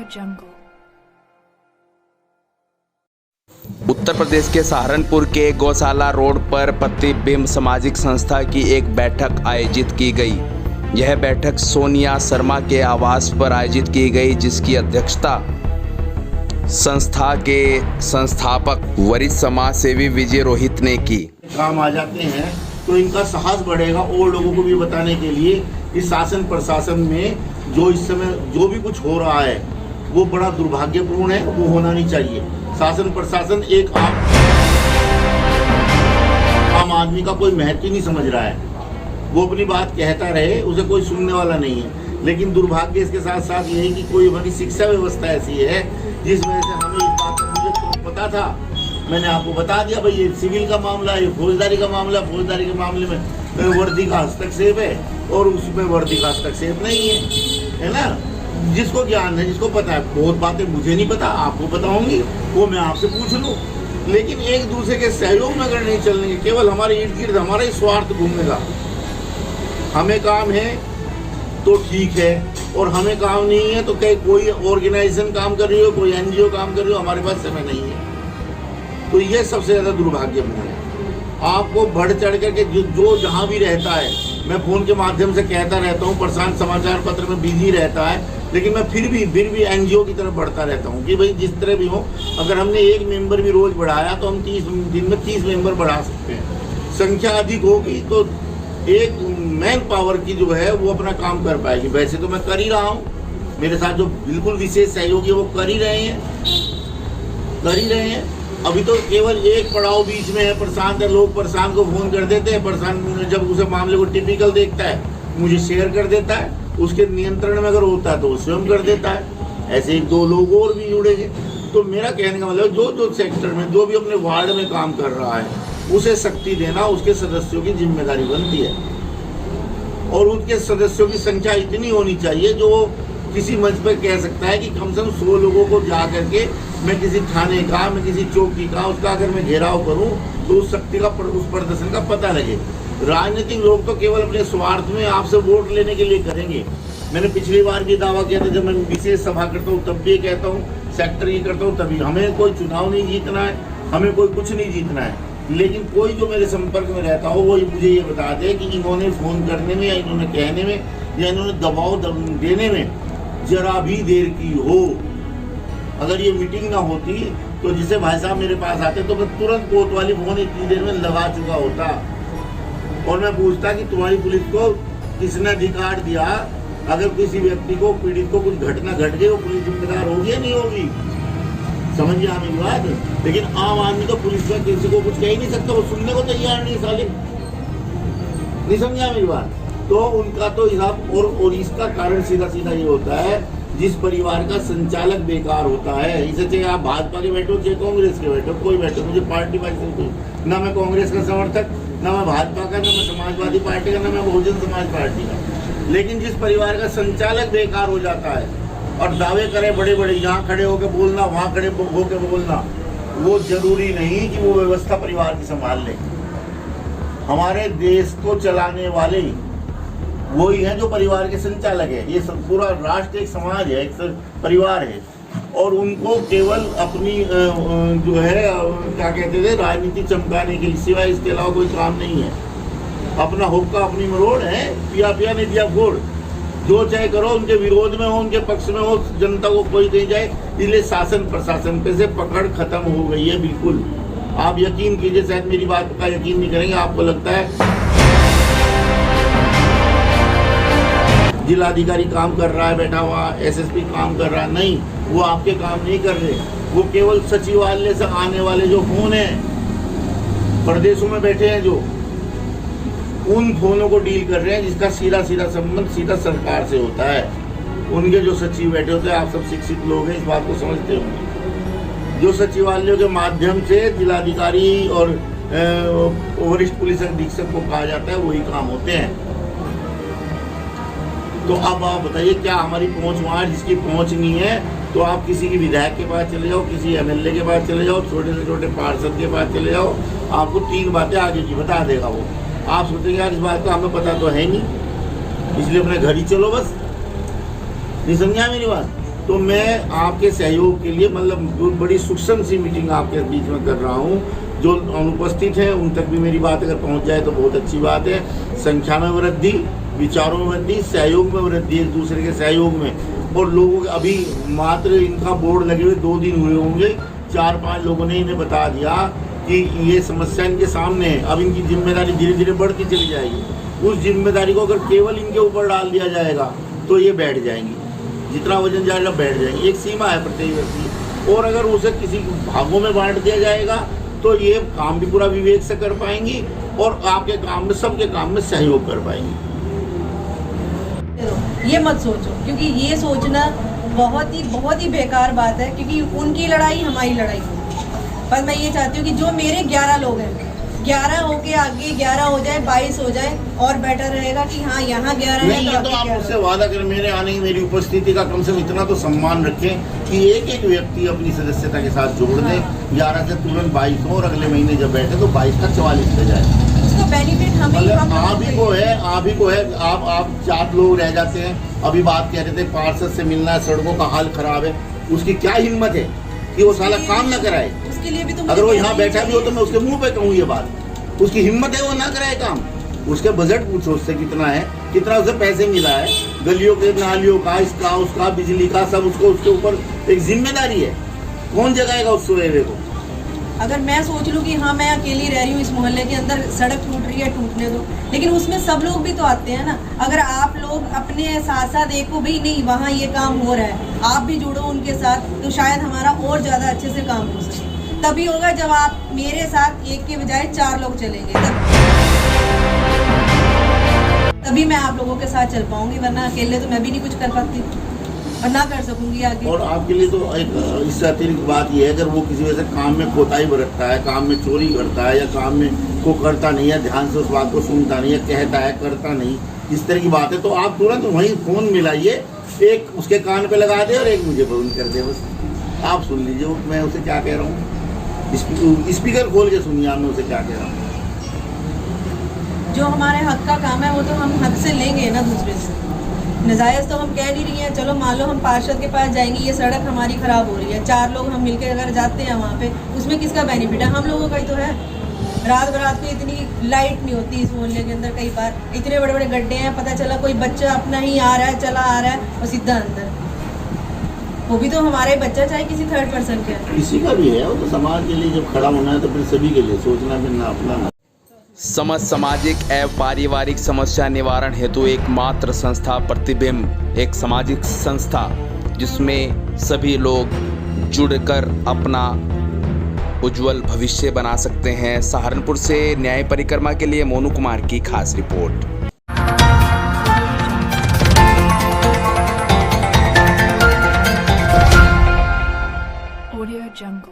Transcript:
AudioJungle। Uttar Pradesh के सहारनपुर के गौशाला रोड पर प्रतिबिंब सामाजिक संस्था की एक बैठक आयोजित की गई। यह बैठक सोनिया शर्मा के आवास पर आयोजित की गई, जिसकी अध्यक्षता संस्था के संस्थापक वरिष्ठ समाज सेवी विजय रोहित ने की। काम आ जाते हैं तो इनका साहस बढ़ेगा और लोगों को भी बताने के लिए इस शासन प्रशासन में जो इस समय जो भी कुछ हो रहा है वो बड़ा दुर्भाग्यपूर्ण है, वो होना नहीं चाहिए। शासन प्रशासन एक आम आदमी का कोई महत्व ही नहीं समझ रहा है। वो अपनी बात कहता रहे, उसे कोई सुनने वाला नहीं है। लेकिन दुर्भाग्य इसके साथ साथ ये है कि कोई हमारी शिक्षा व्यवस्था ऐसी है जिस वजह से हमें इस बात का मुझे तो पता था, मैंने आपको बता दिया भाई ये सिविल का मामला है, ये फौजदारी का मामला, फौजदारी के मामले में वर्दी का हस्तक्षेप है और उसमें वर्दी का हस्तक्षेप नहीं है ना। जिसको ज्ञान है, जिसको पता है, बहुत बातें मुझे नहीं पता, आपको पता होंगी, वो मैं आपसे पूछ लूँ। लेकिन एक दूसरे के सहयोग में अगर नहीं चलेंगे, केवल हमारे इर्द गिर्द हमारा ही स्वार्थ घूमेगा। हमें काम है तो ठीक है, और हमें काम नहीं है तो कहीं कोई ऑर्गेनाइजेशन काम कर रही हो, कोई एनजीओ काम कर रही हो, हमारे पास समय नहीं है। तो ये सबसे ज़्यादा दुर्भाग्यपूर्ण है। आपको बढ़ चढ़ करके जो जहाँ भी रहता है, मैं फ़ोन के माध्यम से कहता रहता हूँ, प्रशांत समाचार पत्र में बिजी रहता है, लेकिन मैं फिर भी एनजीओ की तरफ बढ़ता रहता हूँ कि भाई जिस तरह भी हो, अगर हमने एक मेंबर भी रोज़ बढ़ाया तो हम 30 दिन में 30 मेंबर बढ़ा सकते हैं। संख्या अधिक होगी तो एक मैन पावर की जो है वो अपना काम कर पाएगी। वैसे तो मैं कर ही रहा हूँ, मेरे साथ जो बिल्कुल विशेष सहयोगी है वो कर ही रहे हैं। अभी तो केवल एक पड़ाव बीच में है, प्रशांत है। लोग प्रशांत को फोन कर देते हैं, प्रशांत जब उसे मामले को टिपिकल देखता है मुझे शेयर कर देता है, उसके नियंत्रण में अगर होता है तो वो स्वयं कर देता है। ऐसे ही 2 लोग और भी जुड़ेंगे। तो मेरा कहने का मतलब जो सेक्टर में जो भी अपने वार्ड में काम कर रहा है उसे शक्ति देना उसके सदस्यों की जिम्मेदारी बनती है, और उनके सदस्यों की संख्या इतनी होनी चाहिए जो किसी मंच पर कह सकता है कि कम से कम 100 लोगों को जा करके मैं किसी थाने का, मैं किसी चौकी का, उसका अगर मैं घेराव करूं तो उस शक्ति का, उस प्रदर्शन का पता लगे। राजनीतिक लोग तो केवल अपने स्वार्थ में आपसे वोट लेने के लिए करेंगे। मैंने पिछली बार भी दावा किया था, जब मैं विशेष सभा करता हूँ तब भी कहता हूँ, सेक्टर की करता हूँ तभी, हमें कोई चुनाव नहीं जीतना है, हमें कोई कुछ नहीं जीतना है। लेकिन कोई जो मेरे संपर्क में रहता हो वो मुझे ये बता दे कि इन्होंने फ़ोन करने में या इन्होंने कहने में या इन्होंने दबाव देने में जरा भी देर की हो। अगर ये मीटिंग ना होती तो जिसे भाई साहब मेरे पास आते तो मैं तुरंत कोतवाली फोन इतनी देर में लगा चुका होता, और मैं पूछता कि तुम्हारी पुलिस को किसने अधिकार दिया, अगर किसी व्यक्ति को, पीड़ित को कुछ घटना घट गई, वो पुलिस जिम्मेदार होगी या नहीं होगी। समझिए आप मेरी बात। लेकिन आम आदमी तो पुलिस में किसी को कुछ कह ही नहीं सकता, वो सुनने को तैयार नहीं साले। नहीं समझा मेरी बात। तो उनका तो हिसाब, और इसका कारण सीधा ये होता है, जिस परिवार का संचालक बेकार होता है। इसे चाहे आप भाजपा के बैठो, चाहे कांग्रेस के बैठो, कोई बैठो, मुझे पार्टी वाइज कोई, ना मैं कांग्रेस का समर्थक, ना मैं भाजपा का, ना मैं समाजवादी पार्टी का, ना मैं बहुजन समाज पार्टी का। लेकिन जिस परिवार का संचालक बेकार हो जाता है और दावे करे बड़े बड़े, यहाँ खड़े होकर बोलना, वहाँ खड़े होकर बोलना, वो जरूरी नहीं कि वो व्यवस्था परिवार की संभाल ले। हमारे देश को चलाने वाले वही है जो परिवार के संचालक है। ये पूरा राष्ट्र एक समाज है, एक परिवार है, और उनको केवल अपनी जो है क्या कहते थे, राजनीति चमकाने के सिवाय इसके अलावा कोई काम नहीं है। अपना हुक्का अपनी मरोड़ है, पिया नहीं दिया घोड़। जो चाहे करो, उनके विरोध में हो, उनके पक्ष में हो, जनता को कोई नहीं जाए। इसलिए शासन प्रशासन पे से पकड़ खत्म हो गई है बिल्कुल। आप यकीन कीजिए, शायद मेरी बात का यकीन नहीं करेंगे, आपको लगता है जिलाधिकारी काम कर रहा है बैठा हुआ, एसएसपी काम कर रहा है, नहीं, वो आपके काम नहीं कर रहे। वो केवल सचिवालय से आने वाले जो फोन हैं, प्रदेशों में बैठे हैं जो, उन फोनों को डील कर रहे हैं, जिसका सीधा संबंध सीधा सरकार से होता है। उनके जो सचिव बैठे होते हैं, आप सब शिक्षित लोग हैं, इस बात को समझते होंगे। जो सचिवालयों के माध्यम से जिलाधिकारी और वरिष्ठ पुलिस अधीक्षक को कहा जाता है, वही काम होते हैं। तो अब आप बताइए, क्या हमारी पहुंच वहाँ है? जिसकी पहुंच नहीं है तो आप किसी की विधायक के पास चले जाओ, किसी एमएलए के पास चले जाओ, छोटे से छोटे पार्षद के पास चले जाओ, आपको 3 बातें आगे की बता देगा वो। आप सोचेंगे यार इस बात का हमें पता तो है नहीं, इसलिए अपने घर ही चलो बस। नहीं समझा मेरी बात? तो मैं आपके सहयोग के लिए मतलब बड़ी सूक्ष्म सी मीटिंग आपके बीच में कर रहा हूँ। जो अनुपस्थित हैं उन तक भी मेरी बात अगर पहुँच जाए तो बहुत अच्छी बात है। संख्या में वृद्धि, विचारों में वृद्धि, सहयोग में वृद्धि, एक दूसरे के सहयोग में। और लोगों अभी मात्र इनका बोर्ड लगे हुए 2 दिन हुए होंगे, 4-5 लोगों ने इन्हें बता दिया कि ये समस्या इनके सामने है। अब इनकी जिम्मेदारी धीरे धीरे बढ़ती चली जाएगी। उस जिम्मेदारी को अगर केवल इनके ऊपर डाल दिया जाएगा तो ये बैठ जाएंगी, जितना वजन जाएगा बैठ जाएंगी। एक सीमा है प्रत्येक व्यक्ति, और अगर उसे किसी भागों में बांट दिया जाएगा तो ये काम भी पूरा विवेक से कर पाएंगी और आपके काम में, सबके काम में सहयोग कर पाएंगी। ये मत सोचो, क्योंकि ये सोचना बहुत ही बेकार बात है, क्योंकि उनकी लड़ाई हमारी लड़ाई है। पर मैं ये चाहती हूँ कि जो मेरे 11 लोग हैं, 11 होके आगे 11 हो जाए, 22 हो जाए, और बेटर रहेगा कि हाँ यहाँ 11 नहीं, ये तो आप मुझसे वादा करें, मेरे आने की, मेरी उपस्थिति का कम से कम इतना तो सम्मान रखें कि एक एक व्यक्ति अपनी सदस्यता के साथ जोड़ दे। 11 से तुरंत 22 हो और अगले महीने जब बैठे तो 22 का 44 पे जाए। उसका बेनिफिट हमें आप ही को है। आप 4 लोग रह जाते हैं। अभी बात कह रहे थे पार्षद से मिलना है, सड़कों का हाल खराब है, उसकी क्या हिम्मत है कि वो साला काम ना कराए। उसके लिए भी तो अगर वो यहाँ बैठा भी हो तो मैं उसके मुंह पे कहूँ ये बात। उसकी हिम्मत है वो ना कराए काम। उसके बजट पूछो उससे कितना है, कितना उसे पैसे मिला है, गलियों के, नालियों का, इसका उसका, बिजली का, सब उसके ऊपर एक जिम्मेदारी है। कौन जगाएगा उस सोए को? अगर मैं सोच लूँ कि हाँ मैं अकेली रह रही हूँ इस मोहल्ले के अंदर, सड़क टूट रही है, टूटने दो, लेकिन उसमें सब लोग भी तो आते हैं ना। अगर आप लोग अपने साथ साथ देखो भाई नहीं वहाँ ये काम हो रहा है, आप भी जुड़ो उनके साथ, तो शायद हमारा और ज़्यादा अच्छे से काम हो सके। तभी होगा जब आप मेरे साथ एक के बजाय 4 लोग चलेंगे, तभी मैं आप लोगों के साथ चल पाऊंगी, वरना अकेले तो मैं भी नहीं कुछ कर पाती और ना कर सकूंगी आगे। और आपके लिए तो एक इससे अतिरिक्त बात यह है, अगर वो किसी वजह से काम में कोताही बरतता है, काम में चोरी करता है, या काम में को करता नहीं है, ध्यान से उस बात को सुनता नहीं है, कहता है करता नहीं, इस तरह की बात है, तो आप तुरंत वहीं फोन मिलाइए, एक उसके कान पे लगा दे और एक मुझे फोन कर दे। बस आप सुन लीजिए मैं उसे क्या कह रहा हूँ। स्पीकर खोल के सुनिए आप, मैं उसे क्या कह रहा हूँ। जो हमारे हक का काम है वो तो हम हक से लेंगे ना दूसरे से। नजायज़ तो हम कह नहीं रही हैं। चलो मान लो हम पार्षद के पास जाएंगे, ये सड़क हमारी ख़राब हो रही है, 4 लोग हम मिलकर अगर जाते हैं वहाँ पे, उसमें किसका बेनिफिट है? हम लोगों का ही तो है। रात बरात को इतनी लाइट नहीं होती इस मोहल्ले के अंदर, कई बार इतने बड़े बड़े गड्ढे हैं, पता चला कोई बच्चा अपना ही आ रहा है, चला आ रहा है और सीधा अंदर। वो भी तो हमारा ही बच्चा, चाहे किसी थर्ड पर्सन के। किसी का भी है, वो तो समाज के लिए जब खड़ा होना है तो फिर सभी के लिए सोचना, फिर ना अपना। समस्त सामाजिक एवं पारिवारिक समस्या निवारण हेतु एकमात्र संस्था प्रतिबिंब एक सामाजिक संस्था जिसमें सभी लोग जुड़कर अपना उज्जवल भविष्य बना सकते हैं। सहारनपुर से न्याय परिक्रमा के लिए मोनू कुमार की खास रिपोर्ट। Audio Jungle।